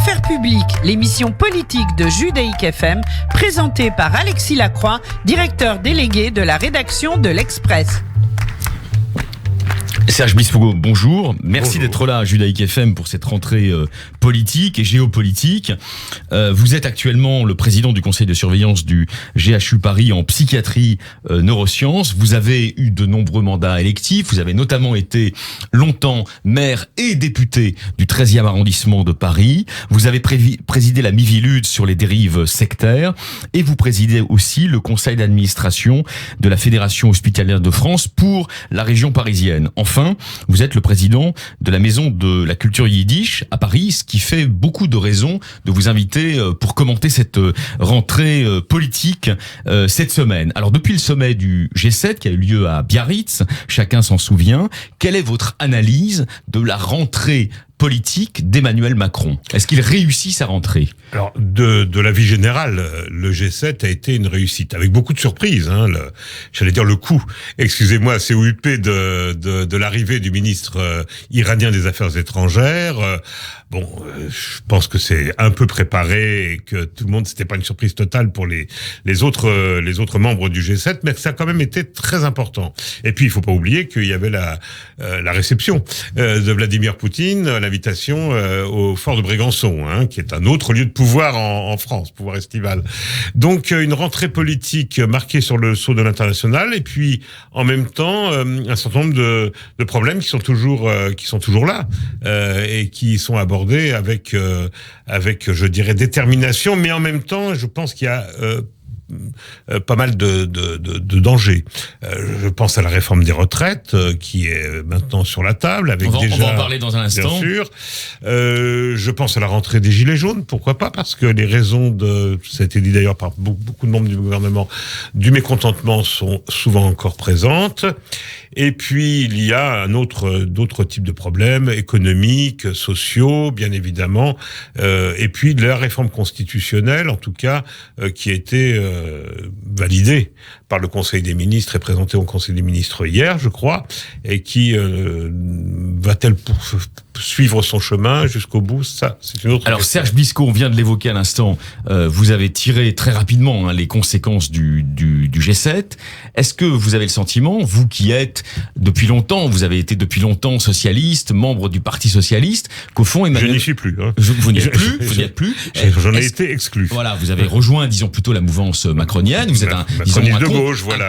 Affaires publiques, l'émission politique de Judaïk FM, présentée par Alexis Lacroix, directeur délégué de la rédaction de l'Express. Serge Bispo, bonjour. Merci Bonjour. d'être là à Judaïk FM pour cette rentrée politique et géopolitique. Vous êtes actuellement le président du conseil de surveillance du GHU Paris en psychiatrie neurosciences. Vous avez eu de nombreux mandats électifs. Vous avez notamment été longtemps maire et député du 13e arrondissement de Paris. Vous avez présidé la Miviludes sur les dérives sectaires et vous présidez aussi le conseil d'administration de la Fédération hospitalière de France pour la région parisienne. Enfin, vous êtes le président de la Maison de la Culture Yiddish à Paris, ce qui fait beaucoup de raisons de vous inviter pour commenter cette rentrée politique cette semaine. Alors, depuis le sommet du G7 qui a eu lieu à Biarritz, chacun s'en souvient, quelle est votre analyse de la rentrée politique d'Emmanuel Macron? Est-ce qu'il réussit sa rentrée? Alors, de la vie générale, le G7 a été une réussite, avec beaucoup de surprises. J'allais dire le coup, excusez-moi, assez huppé de l'arrivée du ministre iranien des Affaires étrangères. Je pense que c'est un peu préparé et que tout le monde, c'était pas une surprise totale pour les autres membres du G7, mais ça a quand même été très important. Et puis, il faut pas oublier qu'il y avait la réception de Vladimir Poutine, l'invitation au fort de Brégançon, qui est un autre lieu de pouvoir en France, pouvoir estival. Donc une rentrée politique marquée sur le sceau de l'international, et puis en même temps un certain nombre de problèmes qui sont toujours là et qui sont abordés avec je dirais détermination, mais en même temps je pense qu'il y a pas mal de dangers. Je pense à la réforme des retraites qui est maintenant sur la table. On va en parler dans un instant. Bien sûr. Je pense à la rentrée des Gilets jaunes. Pourquoi pas? Parce que les raisons ça a été dit d'ailleurs par beaucoup de membres du gouvernement, du mécontentement sont souvent encore présentes. Et puis, il y a d'autres types de problèmes économiques, sociaux, bien évidemment. Et puis, la réforme constitutionnelle, en tout cas, qui a été validée par le Conseil des ministres et présentée au Conseil des ministres hier, je crois, et qui va-t-elle suivre son chemin jusqu'au bout? Ça, c'est une autre question. Serge Bisco, on vient de l'évoquer à l'instant, vous avez tiré très rapidement les conséquences du G7. Est-ce que vous avez le sentiment, vous qui êtes vous avez été depuis longtemps socialiste, membre du Parti socialiste, qu'au fond Emmanuel... Je n'y suis plus. Vous n'y êtes plus. J'en ai été exclu. Voilà, vous avez rejoint, disons plutôt la mouvance macronienne. Vous êtes un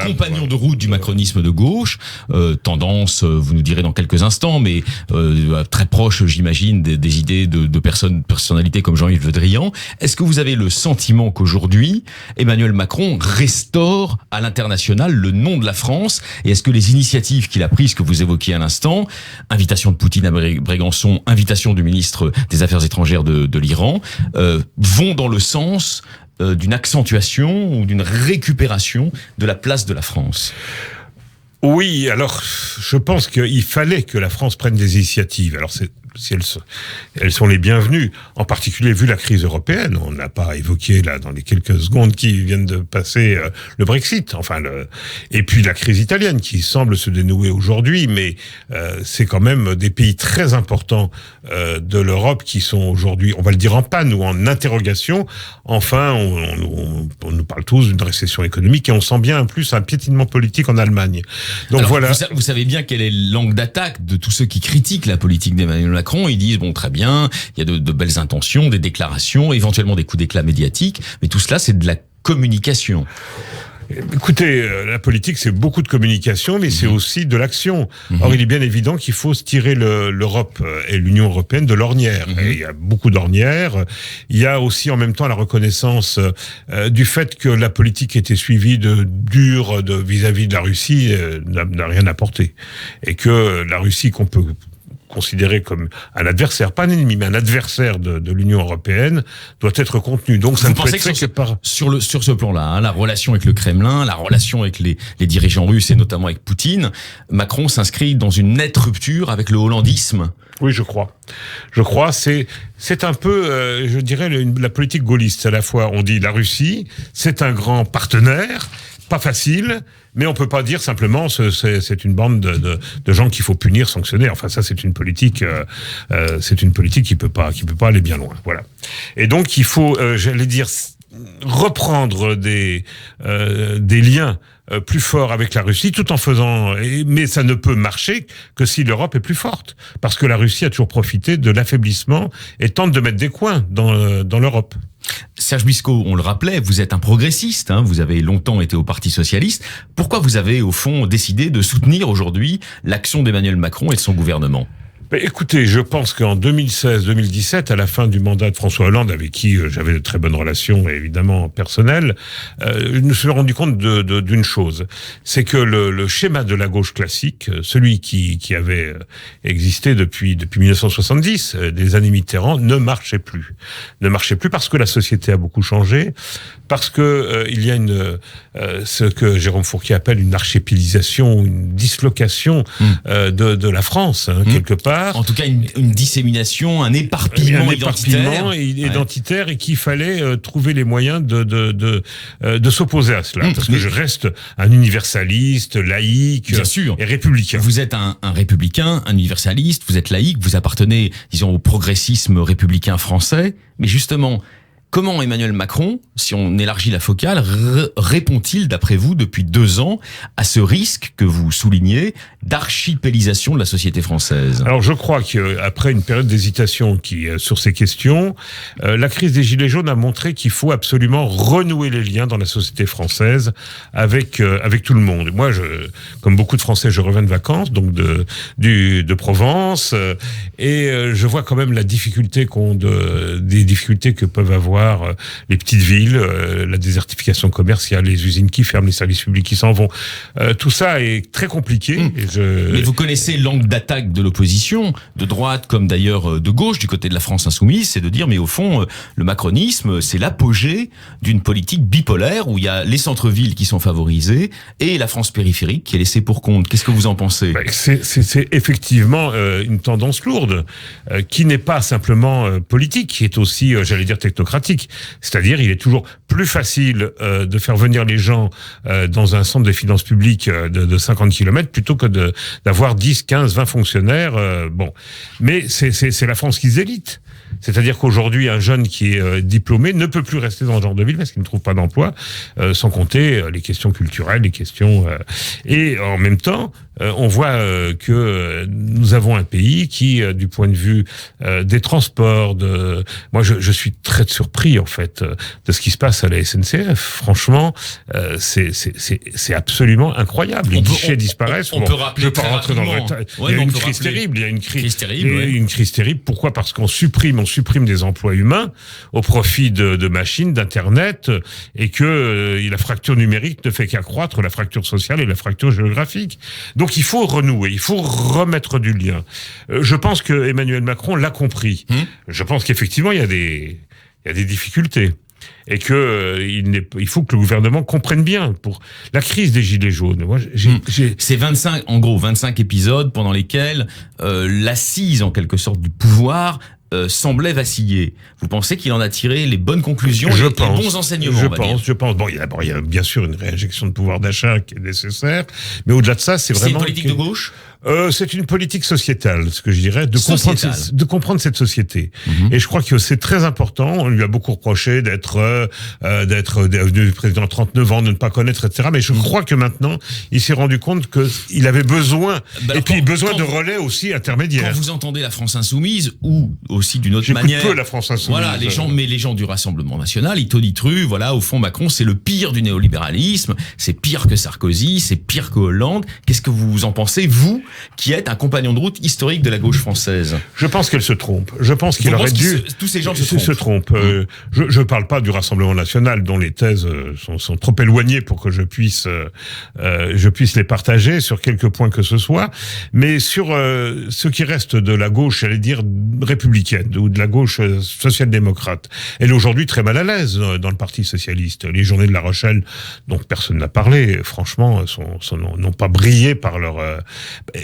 compagnon de route du macronisme de gauche. Tendance, vous nous direz dans quelques instants, mais très proche, j'imagine, des idées de personnalités comme Jean-Yves Le Drian. Est-ce que vous avez le sentiment qu'aujourd'hui, Emmanuel Macron restaure à l'international le nom de la France? Et est-ce que les initiatives qu'il a prises, que vous évoquiez à l'instant, invitation de Poutine à Brégançon, invitation du ministre des Affaires étrangères de l'Iran, vont dans le sens d'une accentuation ou d'une récupération de la place de la France? Oui, alors je pense qu'il fallait que la France prenne des initiatives. Alors si elles sont les bienvenues, en particulier vu la crise européenne. On n'a pas évoqué là dans les quelques secondes qui viennent de passer le Brexit, et puis la crise italienne qui semble se dénouer aujourd'hui, mais c'est quand même des pays très importants de l'Europe qui sont aujourd'hui, on va le dire, en panne ou en interrogation. Enfin, on nous parle tous d'une récession économique et on sent bien en plus un piétinement politique en Allemagne. Donc alors, voilà. Vous savez bien quelle est l'angle d'attaque de tous ceux qui critiquent la politique d'Emmanuel Macron. Ils disent, bon, très bien, il y a de belles intentions, des déclarations, éventuellement des coups d'éclat médiatiques, mais tout cela, c'est de la communication. Écoutez, la politique, c'est beaucoup de communication, mais c'est aussi de l'action. Or, il est bien évident qu'il faut se tirer l'Europe et l'Union européenne de l'ornière. Et il y a beaucoup d'ornières. Il y a aussi en même temps la reconnaissance du fait que la politique était suivie de dure vis-à-vis de la Russie n'a rien apporté. Et que la Russie qu'on peut considéré comme un adversaire, pas un ennemi, mais un adversaire de l'Union européenne, doit être contenu. Donc ça ne peut être fait que par... Sur ce plan-là, la relation avec le Kremlin, la relation avec les dirigeants russes et notamment avec Poutine, Macron s'inscrit dans une nette rupture avec le hollandisme. Oui, je crois. C'est un peu, je dirais, la politique gaulliste. À la fois, on dit la Russie, c'est un grand partenaire, pas facile, mais on peut pas dire simplement c'est une bande de gens qu'il faut punir, sanctionner. Enfin, ça c'est une politique qui peut pas aller bien loin. Voilà. Et donc il faut, j'allais dire, reprendre des liens plus forts avec la Russie, tout en faisant, mais ça ne peut marcher que si l'Europe est plus forte, parce que la Russie a toujours profité de l'affaiblissement et tente de mettre des coins dans l'Europe. Serge Bisco, on le rappelait, vous êtes un progressiste, vous avez longtemps été au Parti Socialiste. Pourquoi vous avez, au fond, décidé de soutenir aujourd'hui l'action d'Emmanuel Macron et de son gouvernement ? Écoutez, je pense qu'en 2016-2017, à la fin du mandat de François Hollande, avec qui j'avais de très bonnes relations, évidemment personnelles, je me suis rendu compte d'une chose, c'est que le schéma de la gauche classique, celui qui avait existé depuis 1970, des années Mitterrand, ne marchait plus. Ne marchait plus parce que la société a beaucoup changé, parce que il y a ce que Jérôme Fourquet appelle une archépilisation, une dislocation de la France, quelque part. En tout cas, une dissémination, un éparpillement identitaire et qu'il fallait trouver les moyens de s'opposer à cela. Parce que je reste un universaliste, laïque et républicain. Vous êtes un républicain, un universaliste, vous êtes laïque, vous appartenez, disons, au progressisme républicain français. Mais justement, comment Emmanuel Macron, si on élargit la focale, répond-il, d'après vous, depuis 2 ans, à ce risque que vous soulignez d'archipélisation de la société française ? Alors je crois qu'après une période d'hésitation sur ces questions, la crise des Gilets jaunes a montré qu'il faut absolument renouer les liens dans la société française avec tout le monde. Moi, comme beaucoup de Français, je reviens de vacances, donc de Provence, et je vois quand même des difficultés que peuvent avoir les petites villes, la désertification commerciale, les usines qui ferment, les services publics qui s'en vont. Tout ça est très compliqué. Mais vous connaissez l'angle d'attaque de l'opposition, de droite comme d'ailleurs de gauche, du côté de la France insoumise, c'est de dire, mais au fond, le macronisme, c'est l'apogée d'une politique bipolaire où il y a les centres-villes qui sont favorisés et la France périphérique qui est laissée pour compte. Qu'est-ce que vous en pensez ? C'est effectivement une tendance lourde, qui n'est pas simplement politique, qui est aussi, j'allais dire, technocratique. C'est-à-dire, il est toujours plus facile de faire venir les gens dans un centre des finances publiques de 50 km plutôt que d'avoir 10, 15, 20 fonctionnaires. Mais c'est la France qui zélite. C'est-à-dire qu'aujourd'hui, un jeune qui est diplômé ne peut plus rester dans ce genre de ville parce qu'il ne trouve pas d'emploi, sans compter les questions culturelles, les questions... Et en même temps, on voit que nous avons un pays qui, du point de vue des transports, moi je suis très surpris en fait de ce qui se passe à la SNCF. Franchement, c'est absolument incroyable. Les guichets disparaissent. On peut rappeler, je ne veux pas rentrer dans le détail. Il y a une crise terrible. Il y a une crise terrible. Pourquoi ? Parce qu'on supprime des emplois humains au profit de machines, d'internet, et que la fracture numérique ne fait qu'accroître la fracture sociale et la fracture géographique. Donc il faut renouer, il faut remettre du lien. Je pense que Emmanuel Macron l'a compris. Je pense qu'effectivement il y a des difficultés. Et il faut que le gouvernement comprenne bien pour la crise des Gilets jaunes. Moi, c'est 25 épisodes pendant lesquels l'assise en quelque sorte du pouvoir semblait vaciller. Vous pensez qu'il en a tiré les bonnes conclusions et les bons enseignements ? Je pense. Bon, il y a bien sûr une réinjection de pouvoir d'achat qui est nécessaire, mais au-delà de ça, c'est vraiment... C'est une politique de gauche ? C'est une politique sociétale, ce que je dirais, de comprendre cette société. Et je crois que c'est très important. On lui a beaucoup reproché d'être devenu président à 39 ans, de ne pas connaître, etc. Mais je crois que maintenant, il s'est rendu compte qu'il avait besoin, de relais aussi intermédiaires. Quand vous entendez la France insoumise, ou aussi d'une autre manière... J'écoute peu la France insoumise. Voilà, les gens du Rassemblement National, ils tonitruent, voilà, au fond, Macron, c'est le pire du néolibéralisme, c'est pire que Sarkozy, c'est pire que Hollande. Qu'est-ce que vous en pensez, vous, qui êtes un compagnon de route historique de la gauche française? Je pense qu'elle se trompe. Je pense qu'il aurait dû... Tous ces gens se trompent. Je parle pas du Rassemblement National, dont les thèses sont trop éloignées pour que je puisse les partager sur quelques points que ce soit. Mais sur ce qui reste de la gauche, j'allais dire républicaine, républicaine ou de la gauche social-démocrate. Elle est aujourd'hui très mal à l'aise dans le Parti socialiste. Les journées de La Rochelle, dont personne n'a parlé, franchement, n'ont pas brillé par leur...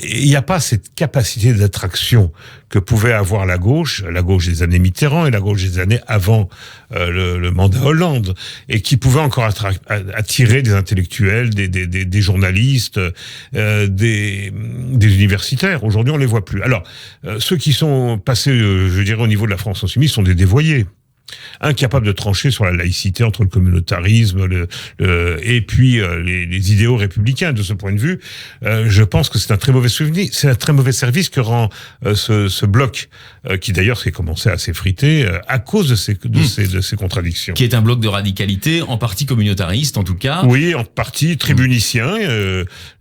Il n'y a pas cette capacité d'attraction que pouvait avoir la gauche des années Mitterrand et la gauche des années avant le mandat Hollande, et qui pouvait encore attirer des intellectuels, des journalistes, des universitaires. Aujourd'hui, on les voit plus. Alors, ceux qui sont passés, je dirais, au niveau de la France insoumise sont des dévoyés. Incapables de trancher sur la laïcité entre le communautarisme et puis les idéaux républicains. De ce point de vue, je pense que c'est un très mauvais souvenir, c'est un très mauvais service que rend ce bloc, qui d'ailleurs s'est commencé à s'effriter à cause de ces contradictions. Qui est un bloc de radicalité, en partie communautariste en tout cas. Oui, en partie tribunicien.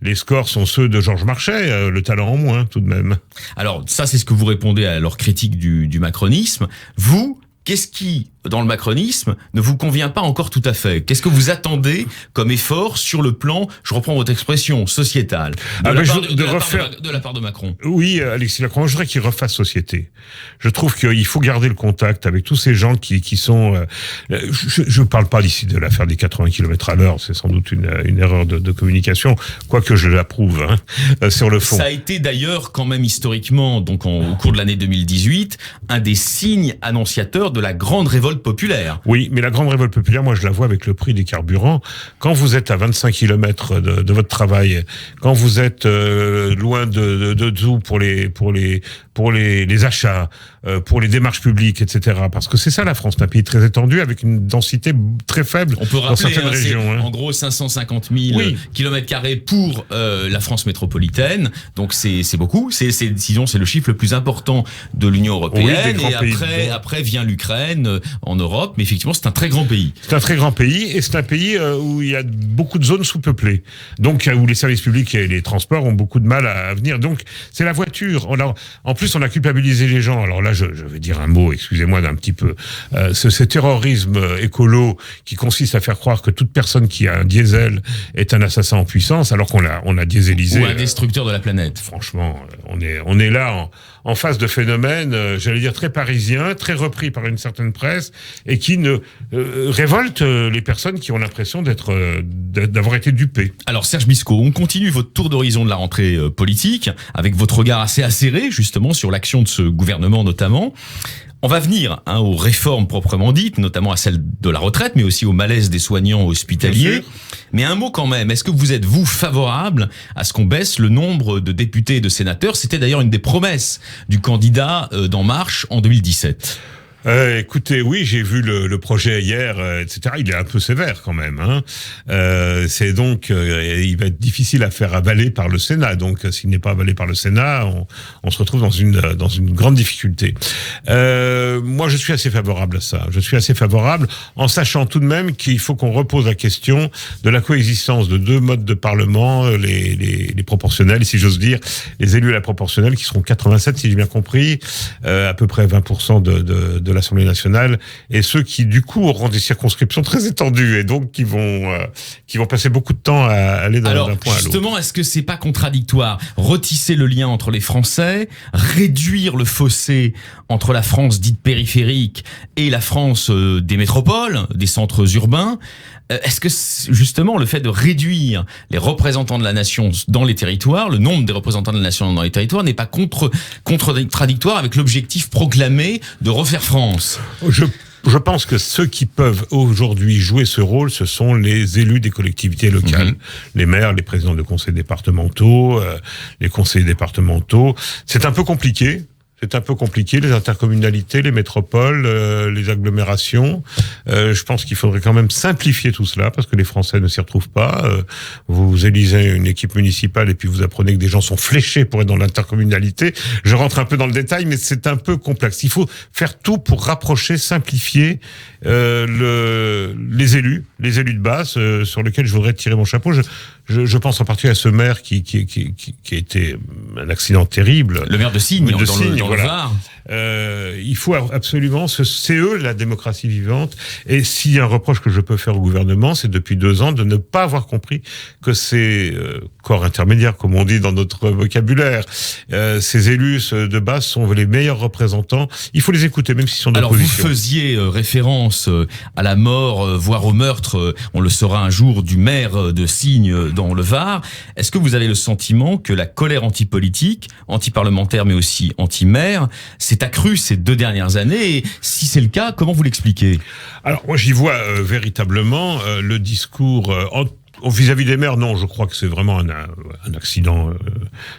Les scores sont ceux de Georges Marchais, le talent en moins tout de même. Alors ça, c'est ce que vous répondez à leur critique du macronisme. Vous, qu'est-ce qui, dans le macronisme, ne vous convient pas encore tout à fait? Qu'est-ce que vous attendez comme effort sur le plan, je reprends votre expression, sociétal, de la part de Macron? Oui, Alexis Lacroix, je voudrais qu'il refasse société. Je trouve qu'il faut garder le contact avec tous ces gens qui sont... je parle pas d'ici de l'affaire des 80 km/h, c'est sans doute une erreur de communication, quoique je l'approuve, sur le fond. Ça a été d'ailleurs quand même historiquement, donc au cours de l'année 2018, un des signes annonciateurs de la grande révolte populaire. Oui, mais la grande révolte populaire, moi je la vois avec le prix des carburants. Quand vous êtes à 25 km de votre travail, quand vous êtes loin de tout pour les achats, pour les démarches publiques, etc. Parce que c'est ça la France, c'est un pays très étendu avec une densité très faible. On peut rappeler, dans certaines régions. En gros 550 000 km² pour la France métropolitaine. Donc c'est beaucoup. C'est le chiffre le plus important de l'Union européenne. Oui, et après vient l'Ukraine en Europe. Mais effectivement, c'est un très grand pays. C'est un très grand pays et c'est un pays où il y a beaucoup de zones sous-peuplées. Donc où les services publics et les transports ont beaucoup de mal à venir. Donc c'est la voiture. En plus, on a culpabilisé les gens. Alors là, je vais dire un mot, excusez-moi d'un petit peu. Ce terrorisme écolo qui consiste à faire croire que toute personne qui a un diesel est un assassin en puissance, alors qu'on a dieselisé. Ou un destructeur de la planète. Franchement, on est là en face de phénomènes, j'allais dire très parisiens, très repris par une certaine presse, et qui révoltent les personnes qui ont l'impression d'avoir été dupées. Alors Serge Bisco, on continue votre tour d'horizon de la rentrée politique, avec votre regard assez acéré justement sur l'action de ce gouvernement notamment. On va venir aux réformes proprement dites, notamment à celle de la retraite, mais aussi au malaise des soignants hospitaliers. Mais un mot quand même, est-ce que vous êtes, vous, favorable à ce qu'on baisse le nombre de députés et de sénateurs? C'était d'ailleurs une des promesses du candidat d'En Marche en 2017. Écoutez, oui, j'ai vu le projet hier, etc. Il est un peu sévère quand même. C'est donc, il va être difficile à faire avaler par le Sénat. Donc, s'il n'est pas avalé par le Sénat, on se retrouve dans une grande difficulté. Moi, je suis assez favorable à ça. Je suis assez favorable, en sachant tout de même qu'il faut qu'on repose la question de la coexistence de deux modes de parlement, les proportionnels, si j'ose dire, les élus à la proportionnelle, qui seront 87, si j'ai bien compris, à peu près 20% de l'Assemblée nationale, et ceux qui du coup auront des circonscriptions très étendues et donc qui vont passer beaucoup de temps à aller d'un point à l'autre. Justement, est-ce que c'est pas contradictoire? Retisser le lien entre les Français, réduire le fossé entre la France dite périphérique et la France des métropoles, des centres urbains. Est-ce que justement le fait de réduire les représentants de la nation dans les territoires, le nombre des représentants de la nation dans les territoires, n'est pas contradictoire avec l'objectif proclamé de refaire France? Je pense que ceux qui peuvent aujourd'hui jouer ce rôle, ce sont les élus des collectivités locales, les maires, les présidents de conseils départementaux, les conseillers départementaux. C'est un peu compliqué. Les intercommunalités, les métropoles, les agglomérations. Je pense qu'il faudrait quand même simplifier tout cela, parce que les Français ne s'y retrouvent pas. Vous élisez une équipe municipale et puis vous apprenez que des gens sont fléchés pour être dans l'intercommunalité. Je rentre un peu dans le détail, mais c'est un peu complexe. Il faut faire tout pour rapprocher, simplifier les élus de base, sur lesquels je voudrais tirer mon chapeau. Je pense en particulier à ce maire qui a été un accident terrible. Le maire de Signes, dans le Var. il faut absolument, c'est eux la démocratie vivante. Et s'il y a un reproche que je peux faire au gouvernement, c'est depuis 2 ans de ne pas avoir compris que ces corps intermédiaires, comme on dit dans notre vocabulaire, ces élus de base sont les meilleurs représentants. Il faut les écouter, même s'ils sont d'opposition. Alors vous faisiez référence à la mort, voire au meurtre, on le saura un jour, du maire de Signes dans le Var. Est-ce que vous avez le sentiment que la colère antipolitique, anti-parlementaire mais aussi anti-maire, s'est accrue ces 2 dernières années? Et si c'est le cas, comment vous l'expliquez? Alors moi j'y vois véritablement le discours vis-à-vis des maires. Non, je crois que c'est vraiment un accident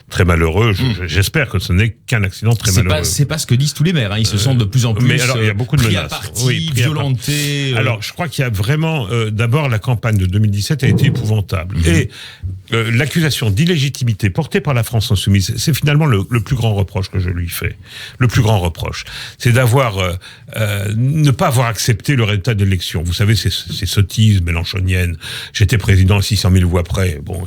très malheureux. J'espère que ce n'est qu'un accident très malheureux. C'est pas ce que disent tous les maires. Ils se sentent de plus en plus mais alors, il y a beaucoup de pris menaces. À partie, violentés. Alors je crois qu'il y a vraiment... D'abord, la campagne de 2017 a été épouvantable. Et l'accusation d'illégitimité portée par la France Insoumise, c'est finalement le plus grand reproche que je lui fais. Le plus grand reproche. C'est d'avoir... ne pas avoir accepté le résultat de l'élection. Vous savez, ces sottises mélenchoniennes. J'étais président à 600 000 voix près. Bon,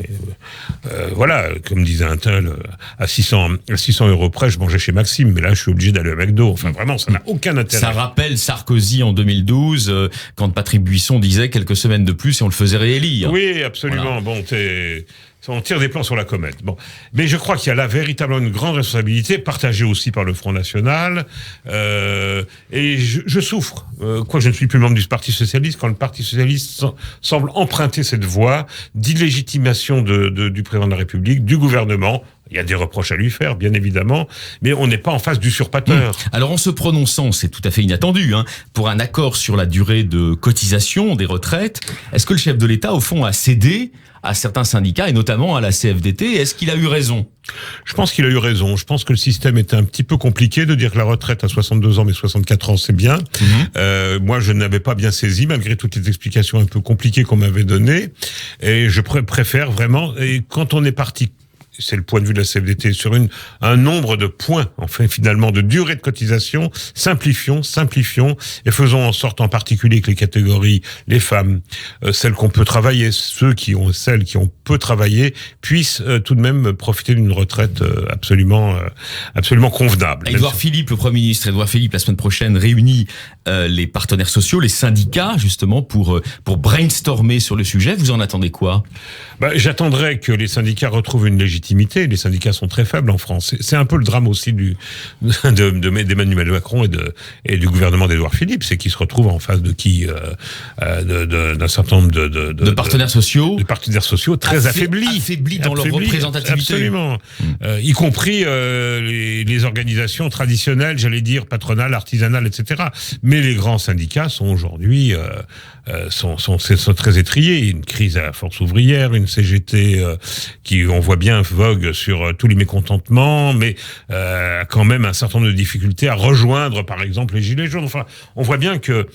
voilà, comme disait un tel, à 600 € près, je mangeais chez Maxime, mais là, je suis obligé d'aller au McDo. Enfin, vraiment, ça n'a aucun intérêt. Ça rappelle Sarkozy en 2012, quand Patrick Buisson disait quelques semaines de plus et on le faisait réélire. Oui, absolument. Voilà. Bon, on tire des plans sur la comète. Bon, mais je crois qu'il y a là véritablement une grande responsabilité, partagée aussi par le Front National. Et je souffre, je ne suis plus membre du Parti Socialiste, quand le Parti Socialiste semble emprunter cette voie d'illégitimation du président de la République, du gouvernement. Il y a des reproches à lui faire, bien évidemment, mais on n'est pas en face d'usurpateur. Alors en se prononçant, c'est tout à fait inattendu, pour un accord sur la durée de cotisation des retraites, est-ce que le chef de l'État, au fond, a cédé à certains syndicats, et notamment à la CFDT? Est-ce qu'il a eu raison? Je pense qu'il a eu raison. Je pense que le système était un petit peu compliqué de dire que la retraite à 62 ans, mais 64 ans, c'est bien. Moi, je n'avais pas bien saisi, malgré toutes les explications un peu compliquées qu'on m'avait données. Et je préfère vraiment, et quand on est parti, c'est le point de vue de la CFDT, sur un nombre de points, enfin, finalement, de durée de cotisation, simplifions, et faisons en sorte, en particulier, que les catégories, les femmes, celles qu'on peut travailler, celles qui ont peu travaillé, puissent tout de même profiter d'une retraite absolument convenable. Édouard Philippe, le Premier ministre Édouard Philippe, la semaine prochaine, réunit les partenaires sociaux, les syndicats, justement, pour brainstormer sur le sujet. Vous en attendez quoi? J'attendrai que les syndicats retrouvent une légitimité. Les syndicats sont très faibles en France. C'est un peu le drame aussi d'Emmanuel Macron et du gouvernement d'Édouard Philippe, c'est qu'ils se retrouvent en face de d'un certain nombre de partenaires sociaux, très affaiblis dans leur représentativité. Absolument. Y compris les organisations traditionnelles, j'allais dire patronales, artisanales, etc. Mais les grands syndicats sont aujourd'hui sont très étriés. Une crise à la force ouvrière, une CGT qui, on voit bien, vogue sur tous les mécontentements, mais quand même un certain nombre de difficultés à rejoindre, par exemple, les Gilets jaunes. Enfin, on voit bien que,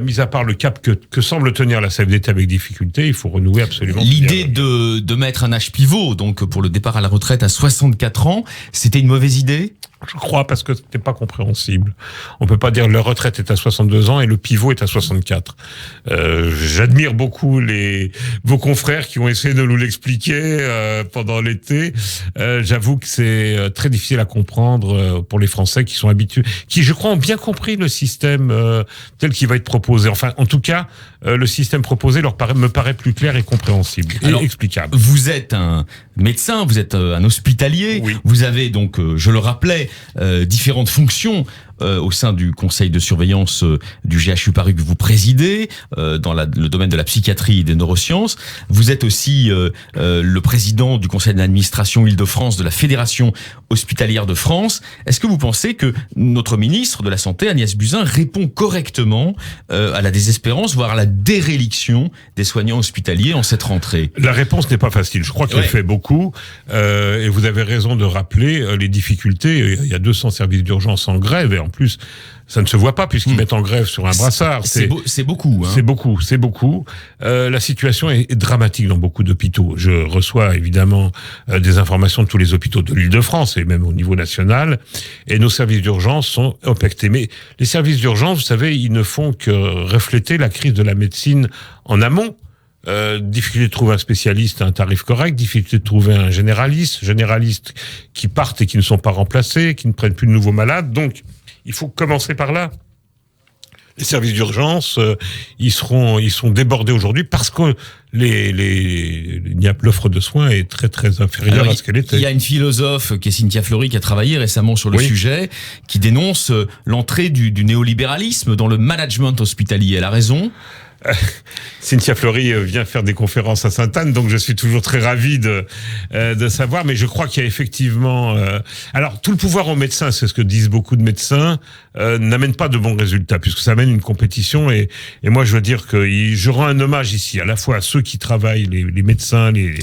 mis à part le cap que semble tenir la CFDT avec difficulté, il faut renouer absolument. L'idée de mettre un âge pivot, donc pour le départ à la retraite à 64 ans, c'était une mauvaise idée? Je crois, parce que c'était pas compréhensible. On peut pas dire la retraite est à 62 ans et le pivot est à 64. J'admire beaucoup vos confrères qui ont essayé de nous l'expliquer pendant l'été. J'avoue que c'est très difficile à comprendre pour les Français qui sont habitués, qui, je crois, ont bien compris le système tel qu'il va être proposé. Enfin, en tout cas, le système proposé me paraît plus clair et compréhensible et explicable. Vous êtes un médecin, vous êtes un hospitalier. Oui. Vous avez donc, je le rappelais, différentes fonctions au sein du conseil de surveillance du GHU Paris que vous présidez, dans le domaine de la psychiatrie et des neurosciences. Vous êtes aussi le président du conseil d'administration Île-de-France de la Fédération hospitalière de France. Est-ce que vous pensez que notre ministre de la Santé, Agnès Buzyn, répond correctement à la désespérance, voire à la déréliction des soignants hospitaliers en cette rentrée? La réponse n'est pas facile. Je crois qu'elle fait beaucoup. Et vous avez raison de rappeler les difficultés. Il y a 200 services d'urgence en grève, et en plus, ça ne se voit pas puisqu'ils mettent en grève sur un brassard. C'est beaucoup. C'est beaucoup. La situation est dramatique dans beaucoup d'hôpitaux. Je reçois évidemment des informations de tous les hôpitaux de l'Île-de-France et même au niveau national. Et nos services d'urgence sont impactés. Mais les services d'urgence, vous savez, ils ne font que refléter la crise de la médecine en amont. Difficulté de trouver un spécialiste à un tarif correct, difficulté de trouver un généraliste qui partent et qui ne sont pas remplacés, qui ne prennent plus de nouveaux malades. Donc, il faut commencer par là. Les services d'urgence, ils sont débordés aujourd'hui parce que l'offre de soins est très très inférieure à ce qu'elle était. Il y a une philosophe qui est Cynthia Fleury qui a travaillé récemment sur le sujet, qui dénonce l'entrée du néolibéralisme dans le management hospitalier. Elle a raison. Cynthia Fleury vient faire des conférences à Sainte-Anne, donc je suis toujours très ravi de savoir, mais je crois qu'il y a effectivement... alors, tout le pouvoir aux médecins, c'est ce que disent beaucoup de médecins, n'amène pas de bons résultats, puisque ça amène une compétition, et moi je veux dire que je rends un hommage ici, à la fois à ceux qui travaillent, les médecins, et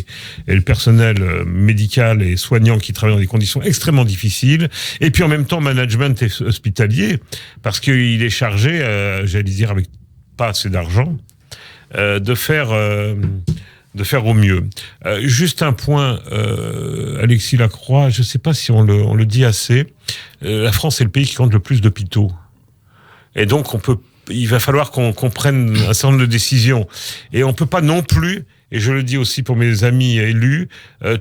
le personnel médical et soignant qui travaillent dans des conditions extrêmement difficiles, et puis en même temps management hospitalier, parce qu'il est chargé, j'allais dire avec pas assez d'argent, de faire au mieux. Juste un point, Alexis Lacroix, je ne sais pas si on le dit assez, la France est le pays qui compte le plus d'hôpitaux. Et donc il va falloir qu'on prenne un certain nombre de décisions. Et on peut pas non plus, et je le dis aussi pour mes amis élus,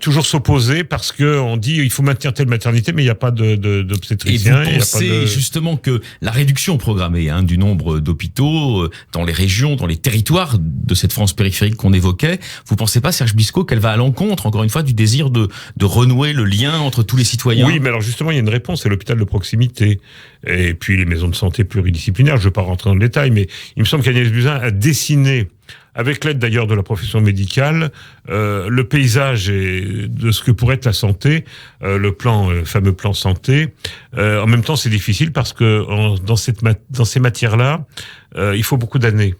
toujours s'opposer parce que on dit il faut maintenir telle maternité, mais il n'y a pas d'obstétricien. Et vous pensez justement que la réduction programmée du nombre d'hôpitaux dans les régions, dans les territoires de cette France périphérique qu'on évoquait, vous pensez pas, Serge Bisco, qu'elle va à l'encontre, encore une fois, du désir de renouer le lien entre tous les citoyens? Oui, mais alors justement, il y a une réponse, c'est l'hôpital de proximité. Et puis les maisons de santé pluridisciplinaires, je ne veux pas rentrer dans le détail, mais il me semble qu'Agnès Buzyn a dessiné, avec l'aide d'ailleurs de la profession médicale, le paysage de ce que pourrait être la santé, le fameux plan santé. En même temps, c'est difficile parce que dans ces matières-là, il faut beaucoup d'années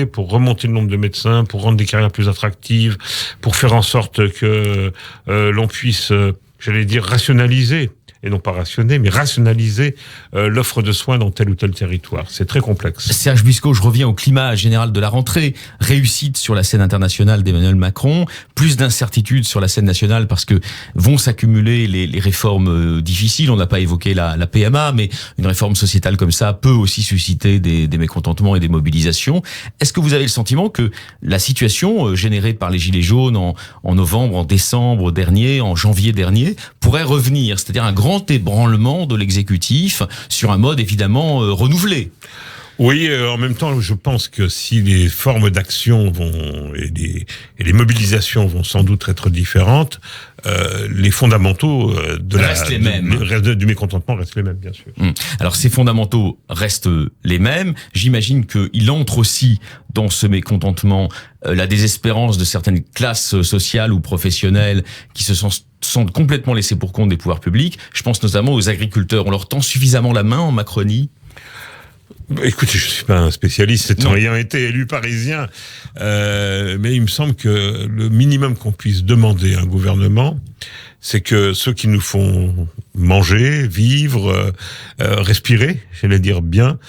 pour remonter le nombre de médecins, pour rendre des carrières plus attractives, pour faire en sorte que l'on puisse, j'allais dire, rationaliser. Et non pas rationner, mais rationaliser l'offre de soins dans tel ou tel territoire. C'est très complexe. Serge Bisco, je reviens au climat général de la rentrée. Réussite sur la scène internationale d'Emmanuel Macron, plus d'incertitudes sur la scène nationale parce que vont s'accumuler les réformes difficiles. On n'a pas évoqué la PMA, mais une réforme sociétale comme ça peut aussi susciter des mécontentements et des mobilisations. Est-ce que vous avez le sentiment que la situation générée par les Gilets jaunes en novembre, en décembre dernier, en janvier dernier, pourrait revenir? C'est-à-dire un grand ébranlement de l'exécutif sur un mode évidemment renouvelé. Oui, en même temps, je pense que si les formes d'action et les mobilisations vont sans doute être différentes, les fondamentaux du mécontentement restent les mêmes, bien sûr. Alors, ces fondamentaux restent les mêmes. J'imagine qu'il entre aussi dans ce mécontentement la désespérance de certaines classes sociales ou professionnelles qui se sentent complètement laissées pour compte des pouvoirs publics. Je pense notamment aux agriculteurs. On leur tend suffisamment la main en Macronie? Écoutez, je suis pas un spécialiste, ayant été élu parisien, mais il me semble que le minimum qu'on puisse demander à un gouvernement, c'est que ceux qui nous font manger, vivre, respirer, j'allais dire bien,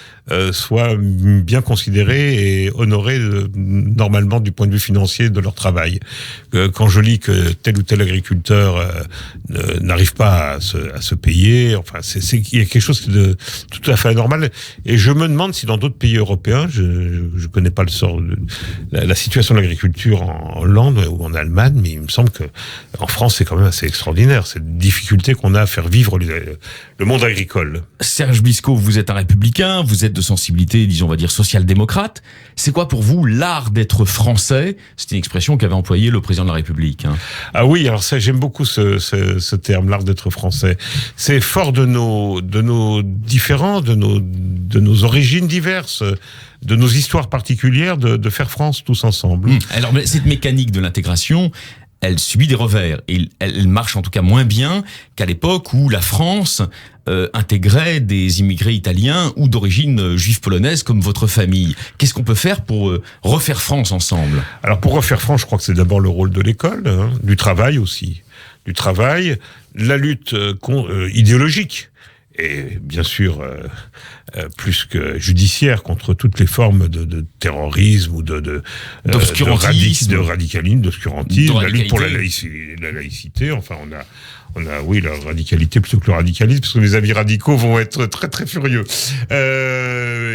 soient bien considérés et honorés normalement du point de vue financier de leur travail. Quand je lis que tel ou tel agriculteur n'arrive pas à se payer, enfin, il y a quelque chose de tout à fait anormal. Et je me demande si dans d'autres pays européens, je connais pas le sort de la situation de l'agriculture en Hollande ou en Allemagne, mais il me semble que en France c'est quand même assez extraordinaire cette difficulté qu'on a à faire vivre le monde agricole. Serge Bisco, vous êtes un républicain, vous êtes de sensibilité, disons, on va dire social-démocrate. C'est quoi pour vous l'art d'être français? C'est une expression qu'avait employée le président de la République. Ah oui, alors ça, j'aime beaucoup ce terme, l'art d'être français. C'est fort de nos différends, de nos origines diverses, de nos histoires particulières, de faire France tous ensemble. Alors, cette mécanique de l'intégration, elle subit des revers. Et elle marche en tout cas moins bien qu'à l'époque où la France intégrait des immigrés italiens ou d'origine juive polonaise comme votre famille. Qu'est-ce qu'on peut faire pour refaire France ensemble? Alors pour refaire France, je crois que c'est d'abord le rôle de l'école, du travail aussi. Du travail, la lutte idéologique. Et bien sûr, plus que judiciaire, contre toutes les formes de terrorisme ou de radicalisme, d'obscurantisme, la lutte pour la laïcité. Enfin, on a, oui, la radicalité plutôt que le radicalisme, parce que les avis radicaux vont être très très furieux.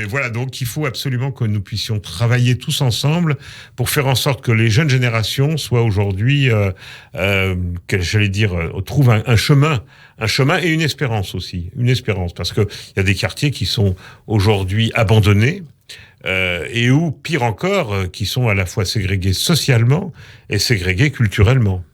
Mais voilà, donc il faut absolument que nous puissions travailler tous ensemble pour faire en sorte que les jeunes générations soient aujourd'hui, trouvent un chemin et une espérance aussi, parce que il y a des quartiers qui sont aujourd'hui abandonnés. Et ou, pire encore, qui sont à la fois ségrégés socialement et ségrégés culturellement.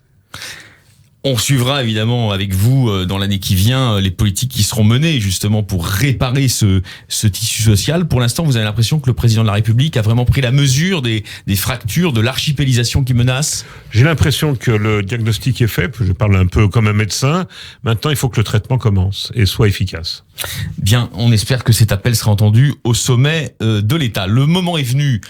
On suivra évidemment avec vous dans l'année qui vient les politiques qui seront menées justement pour réparer ce tissu social. Pour l'instant, vous avez l'impression que le président de la République a vraiment pris la mesure des fractures, de l'archipélisation qui menace ? J'ai l'impression que le diagnostic est fait, je parle un peu comme un médecin. Maintenant, il faut que le traitement commence et soit efficace. Bien, on espère que cet appel sera entendu au sommet de l'État. Le moment est venu,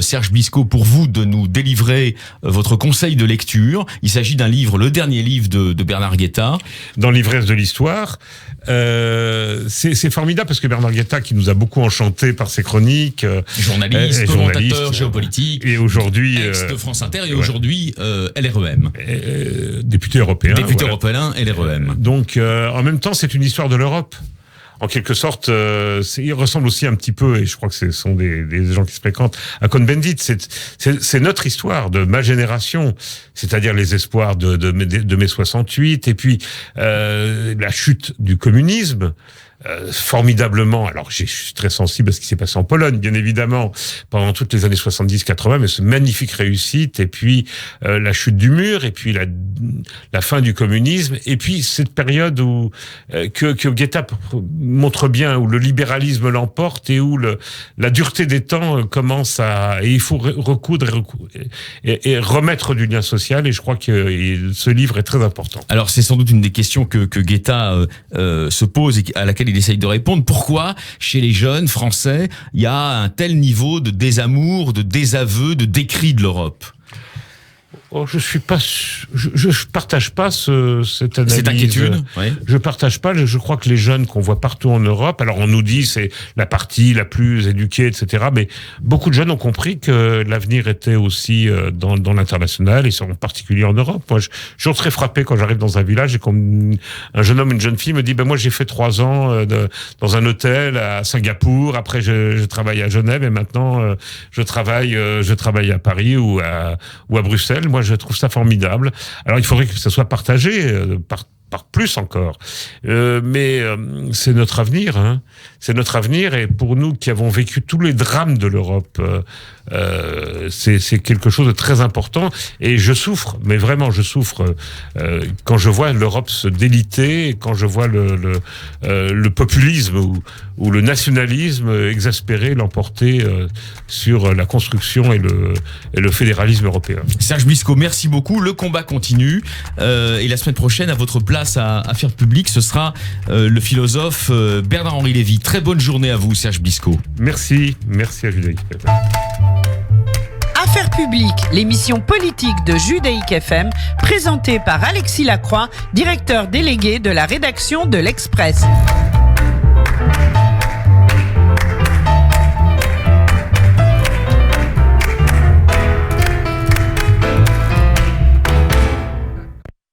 Serge Bisco, pour vous de nous délivrer votre conseil de lecture. Il s'agit d'un livre, le dernier livre de Bernard Guetta. Dans l'ivresse de l'histoire. C'est formidable parce que Bernard Guetta, qui nous a beaucoup enchanté par ses chroniques, journaliste, commentateur géopolitique, et aujourd'hui ex de France Inter, et aujourd'hui LREM, député européen. Député européen, LREM. Donc en même temps, c'est une histoire de l'Europe. En quelque sorte, il ressemble aussi un petit peu, et je crois que ce sont des gens qui se fréquentent, à Cohn-Bendit. C'est notre histoire, de ma génération, c'est-à-dire les espoirs de mai 68, et puis la chute du communisme. Formidablement, alors je suis très sensible à ce qui s'est passé en Pologne, bien évidemment, pendant toutes les années 70-80, mais ce magnifique réussite, et puis la chute du mur, et puis la fin du communisme, et puis cette période où que Guetta montre bien, où le libéralisme l'emporte, et où la dureté des temps commence et il faut recoudre et remettre du lien social, et je crois que ce livre est très important. Alors c'est sans doute une des questions que Guetta se pose et à laquelle il essaye de répondre. Pourquoi, chez les jeunes français, il y a un tel niveau de désamour, de désaveu, de décrit de l'Europe ? Je partage pas cette analyse. Cette inquiétude, oui. Je partage pas. Je crois que les jeunes qu'on voit partout en Europe, alors on nous dit c'est la partie la plus éduquée, etc. Mais beaucoup de jeunes ont compris que l'avenir était aussi dans l'international et en particulier en Europe. Moi, je suis toujours très frappé quand j'arrive dans un village et un jeune homme, une jeune fille me dit moi j'ai fait 3 ans dans un hôtel à Singapour. Après je travaille à Genève et maintenant je travaille à Paris ou à Bruxelles. Moi, je trouve ça formidable. Alors, il faudrait que ça soit partagé par plus encore. Mais c'est notre avenir. Hein. C'est notre avenir. Et pour nous qui avons vécu tous les drames de l'Europe, c'est quelque chose de très important. Et je souffre, mais vraiment, je souffre quand je vois l'Europe se déliter, quand je vois le populisme ou le nationalisme exaspéré l'emporter sur la construction et le fédéralisme européen. Serge Bisco, merci beaucoup. Le combat continue. Et la semaine prochaine, à votre place à Affaires publiques, ce sera le philosophe Bernard-Henri Lévy. Très bonne journée à vous, Serge Bisco. Merci à Judaïque. Affaires publiques, l'émission politique de Judaïque FM, présentée par Alexis Lacroix, directeur délégué de la rédaction de l'Express.